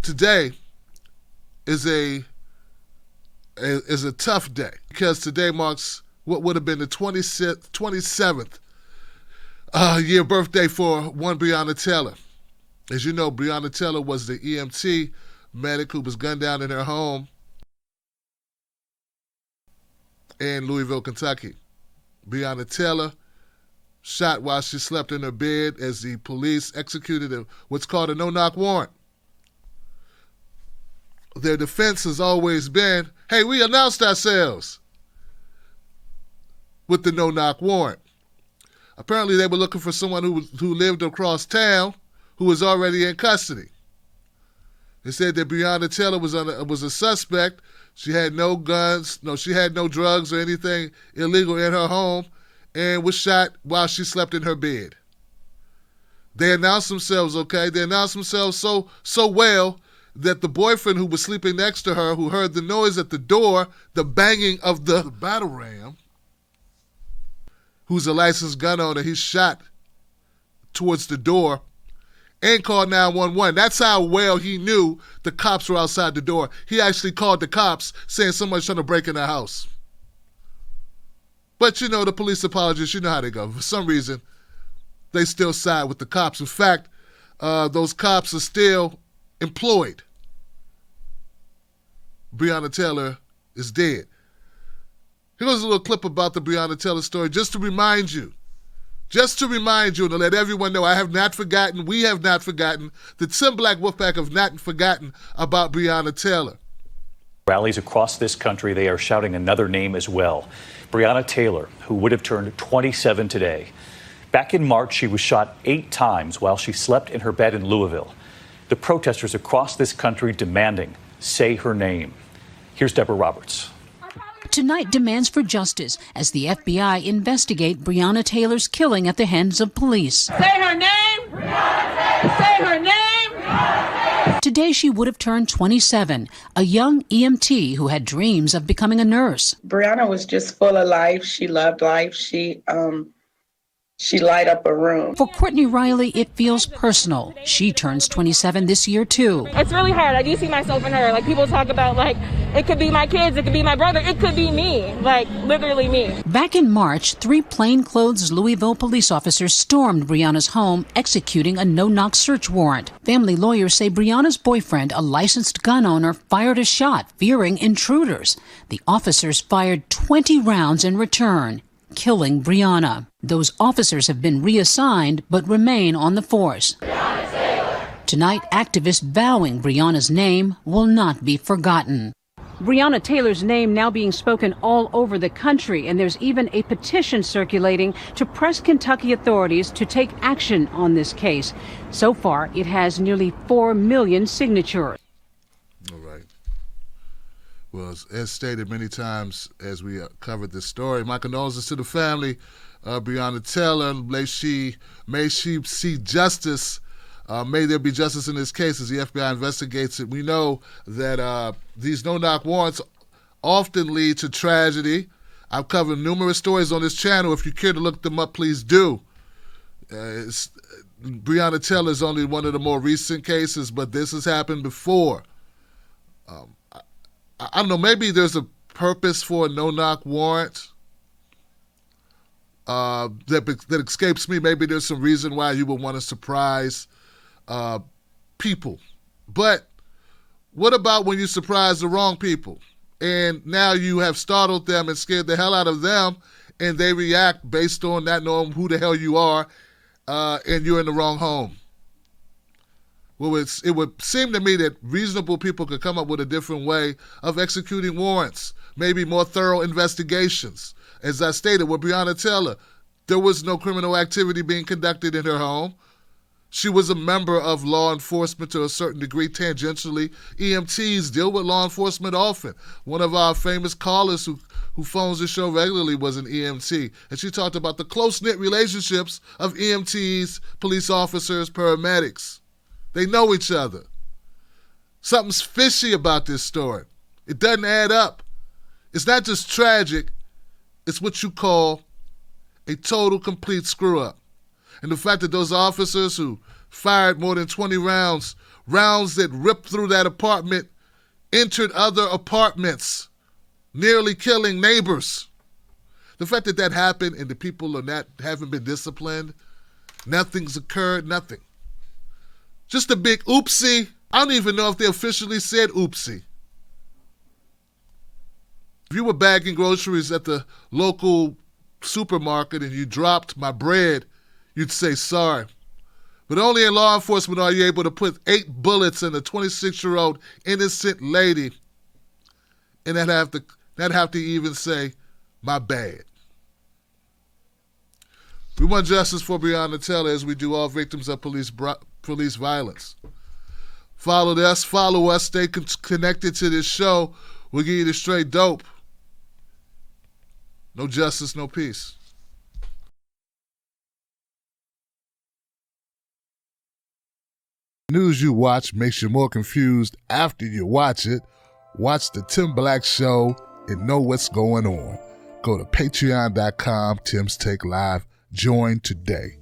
today is a tough day because today marks what would have been the 27th year birthday for one Breonna Taylor. As you know, Breonna Taylor was the EMT medic who was gunned down in her home in Louisville, Kentucky. Breonna Taylor shot while she slept in her bed as the police executed what's called a no-knock warrant. Their defense has always been, hey, we announced ourselves with the no-knock warrant. Apparently they were looking for someone who lived across town who was already in custody. They said that Breonna Taylor was a suspect. She had no guns, she had no drugs or anything illegal in her home, and was shot while she slept in her bed. They announced themselves, okay? They announced themselves so well that the boyfriend who was sleeping next to her, who heard the noise at the door, the banging of the battle ram, who's a licensed gun owner, he shot towards the door and called 911. That's how well he knew the cops were outside the door. He actually called the cops saying someone's trying to break in the house. But the police apologists, you know how they go. For some reason, they still side with the cops. In fact, those cops are still employed. Breonna Taylor is dead. Here's a little clip about the Breonna Taylor story just to remind you and to let everyone know we have not forgotten, the Tim Black Wolfpack have not forgotten about Breonna Taylor. Rallies across this country, they are shouting another name as well. Breonna Taylor, who would have turned 27 today. Back in March, she was shot 8 times while she slept in her bed in Louisville. The protesters across this country demanding, say her name. Here's Deborah Roberts. Tonight demands for justice as the FBI investigate Breonna Taylor's killing at the hands of police. Say her name! Say her name! Today she would have turned 27, a young EMT who had dreams of becoming a nurse. Breonna was just full of life. She loved life. She light up a room. For Courtney Riley, it feels personal. She turns 27 this year, too. It's really hard. I do see myself in her. People talk about, it could be my kids, it could be my brother, it could be me. Literally me. Back in March, 3 plainclothes Louisville police officers stormed Breonna's home, executing a no-knock search warrant. Family lawyers say Breonna's boyfriend, a licensed gun owner, fired a shot, fearing intruders. The officers fired 20 rounds in return, killing Breonna. Those officers have been reassigned but remain on the force. Tonight, activists vowing Breonna's name will not be forgotten. Breonna Taylor's name now being spoken all over the country, and there's even a petition circulating to press Kentucky authorities to take action on this case. So far, it has nearly 4 million signatures. All right. Well, as stated many times as we covered this story, my condolences to the family of Breonna Taylor. May she see justice. May there be justice in this case as the FBI investigates it. We know that these no-knock warrants often lead to tragedy. I've covered numerous stories on this channel. If you care to look them up, please do. Breonna Taylor is only one of the more recent cases, but this has happened before. I don't know, maybe there's a purpose for a no-knock warrant that escapes me. Maybe there's some reason why you would want to surprise people. But what about when you surprise the wrong people? And now you have startled them and scared the hell out of them, and they react based on not knowing who the hell you are, and you're in the wrong home. Well, it would seem to me that reasonable people could come up with a different way of executing warrants, maybe more thorough investigations. As I stated, with Breonna Taylor, there was no criminal activity being conducted in her home. She was a member of law enforcement to a certain degree, tangentially. EMTs deal with law enforcement often. One of our famous callers who phones the show regularly was an EMT, and she talked about the close-knit relationships of EMTs, police officers, paramedics. They know each other. Something's fishy about this story. It doesn't add up. It's not just tragic, it's what you call a total, complete screw-up. And the fact that those officers who fired more than 20 rounds, rounds that ripped through that apartment, entered other apartments, nearly killing neighbors. The fact that that happened and the people haven't been disciplined, nothing's occurred, nothing. Just a big oopsie. I don't even know if they officially said oopsie. If you were bagging groceries at the local supermarket and you dropped my bread, you'd say sorry. But only in law enforcement are you able to put 8 bullets in a 26-year-old innocent lady and not have to even say, my bad. We want justice for Breonna Taylor as we do all victims of police violence. Follow us, stay connected to this show. We'll give you the straight dope. No justice, no peace. News you watch makes you more confused after you watch it. Watch the Tim Black Show and know what's going on. Go to patreon.com, Tim's Take Live. Join today.